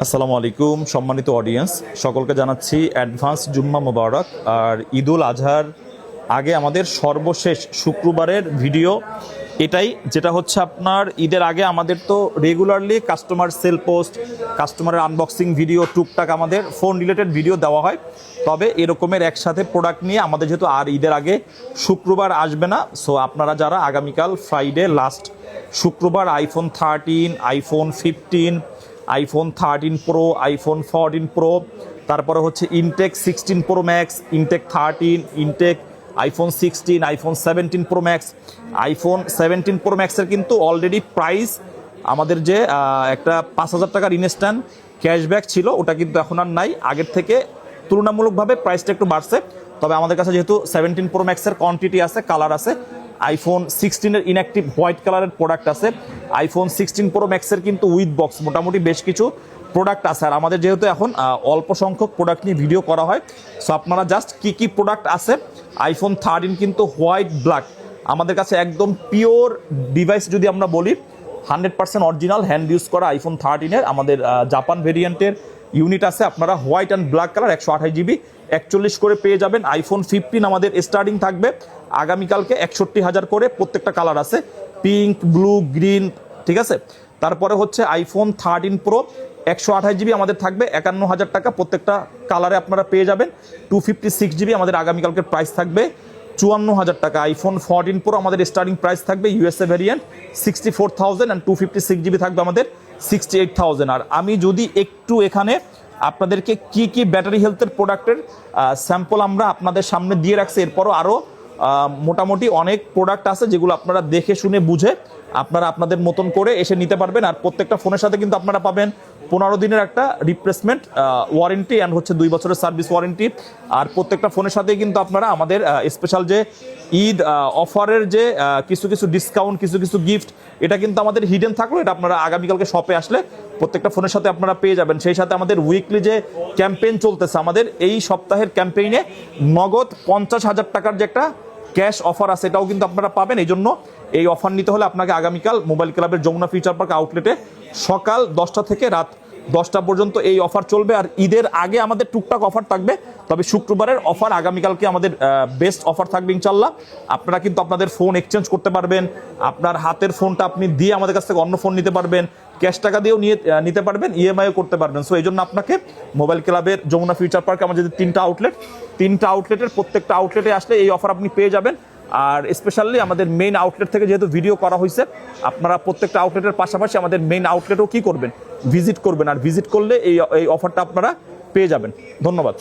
আসসালামু আলাইকুম সম্মানিত অডিয়েন্স, সকলকে জানাচ্ছি অ্যাডভান্স জুম্মা মোবারক। আর ঈদুল আজহার আগে আমাদের সর্বশেষ শুক্রবারের ভিডিও এটাই, যেটা হচ্ছে আপনার ঈদের আগে আমাদের তো রেগুলারলি কাস্টমার সেল পোস্ট, কাস্টমারের আনবক্সিং ভিডিও, টুকটাক আমাদের ফোন রিলেটেড ভিডিও দেওয়া হয়। তবে এরকমের একসাথে প্রোডাক্ট নিয়ে আমাদের যেহেতু আর ঈদের আগে শুক্রবার আসবে না, সো আপনারা যারা আগামীকাল ফ্রাইডে লাস্ট শুক্রবার iPhone 13, iPhone 15, iPhone 13 pro, iPhone 14 pro, তারপরে হচ্ছে ইনটেক 16 প্রো ম্যাক্স, ইনটেক 13, ইনটেক iPhone 16, iPhone 17 pro max. IPhone 17 pro ম্যাক্সের কিন্তু অলরেডি প্রাইস আমাদের যে একটা 5,000 টাকার ইনস্ট্যান্ট ক্যাশব্যাক ছিল, ওটা কিন্তু এখন আর নাই। আগের থেকে তুলনামূলকভাবে প্রাইসটা একটু বাড়ছে। তবে আমাদের কাছে যেহেতু 17 প্রো ম্যাক্সের কোয়ান্টিটি আছে, কালার আছে, আইফোন 16-এর ইনঅ্যাক্টিভ হোয়াইট কালারের প্রোডাক্ট আছে, আইফোন 16 প্রো ম্যাক্সের কিন্তু উইথ বক্স মোটামুটি বেশ কিছু প্রোডাক্ট আছে। আর আমাদের যেহেতু এখন অল্প সংখ্যক প্রোডাক্ট নিয়ে ভিডিও করা হয়, সো আপনারা জাস্ট কী প্রোডাক্ট আছে। আইফোন 13 কিন্তু হোয়াইট ব্ল্যাক আমাদের কাছে একদম পিওর ডিভাইস। যদি আমরা বলি 100% অরিজিনাল হ্যান্ড ইউজ করা আইফোন 13-এর আমাদের জাপান ভেরিয়েন্টের ইউনিট আছে। আপনারা white and black colour 128 GB 41 করে পেয়ে যাবেন। আইফোন 15 আমাদের স্টার্টিং থাকবে আগামীকালকে 61,000 করে, প্রত্যেকটা কালার আছে, পিঙ্ক, ব্লু, গ্রিন, ঠিক আছে। তারপরে হচ্ছে আইফোন 13 প্রো 128 জিবি আমাদের থাকবে 51,000 টাকা, প্রত্যেকটা কালারে আপনারা পেয়ে যাবেন। 256 জিবি আমাদের আগামীকালকের প্রাইস থাকবে 54,000 টাকা। আইফোন 14 প্রো আমাদের স্টার্টিং প্রাইস থাকবে ইউএসএ ভ্যারিয়েন্ট 64,000 অ্যান্ড 256 জিবি থাকবে আমাদের 68,000। আর আমি যদি একটু এখানে আপনাদেরকে কি ব্যাটারি হেলথের প্রোডাক্টের স্যাম্পল আমরা আপনাদের সামনে দিয়ে রাখছি, এরপরও আরও মোটামুটি অনেক প্রোডাক্ট আছে যেগুলো আপনারা দেখে শুনে বুঝে আপনারা আপনাদের মতন করে এসে নিতে পারবেন। আর প্রত্যেকটা ফোনের সাথে কিন্তু আপনারা পাবেন 15 দিনের একটা রিপ্লেসমেন্ট ওয়ারেন্টি অ্যান্ড হচ্ছে 2 বছরের সার্ভিস ওয়ারেন্টি। আর প্রত্যেকটা ফোনের সাথেই কিন্তু আপনারা আমাদের স্পেশাল যে ঈদ অফারের যে কিছু ডিসকাউন্ট, কিছু গিফট, এটা কিন্তু আমাদের হিডেন থাকলো। এটা আপনারা আগামীকালকে শপে আসলে প্রত্যেকটা ফোনের সাথে আপনারা পেয়ে যাবেন। সেই সাথে আমাদের উইকলি যে ক্যাম্পেইন চলতেছে, আমাদের এই সপ্তাহের ক্যাম্পেইনে নগদ 50,000 টাকার যে একটা ক্যাশ অফার আছে, এটাও কিন্তু আপনারা পাবেন। এই জন্য এই অফার নিতে হলে আপনাকে আগামীকাল মোবাইল ক্লাবের যমুনা ফিউচার পার্ক আউটলেটে সকাল 10টা থেকে রাত 10টা পর্যন্ত এই অফার চলবে। আর ঈদের আগে আমাদের টুকটাক অফার থাকবে, তবে শুক্রবারের অফার আগামীকালকে আমাদের বেস্ট অফার থাকবে ইনশাল্লাহ। আপনারা কিন্তু আপনাদের ফোন এক্সচেঞ্জ করতে পারবেন, আপনার হাতের ফোনটা আপনি দিয়ে আমাদের কাছ থেকে অন্য ফোন নিতে পারবেন, ক্যাশ টাকা দিয়েও নিতে পারবেন, ইএমআইও করতে পারবেন। সো এই জন্য আপনাকে মোবাইল ক্লাবের যমুনা ফিউচার পার্কে আমাদের 3টা আউটলেটের প্রত্যেকটা আউটলেটে আসলে এই অফার আপনি পেয়ে যাবেন। আর স্পেশালি আমাদের মেইন আউটলেট থেকে যেহেতু ভিডিও করা হয়েছে, আপনারা প্রত্যেকটা আউটলেটের পাশাপাশি আমাদের মেইন আউটলেটও কি করবেন, ভিজিট করবেন। আর ভিজিট করলে এই অফারটা আপনারা পেয়ে যাবেন। ধন্যবাদ।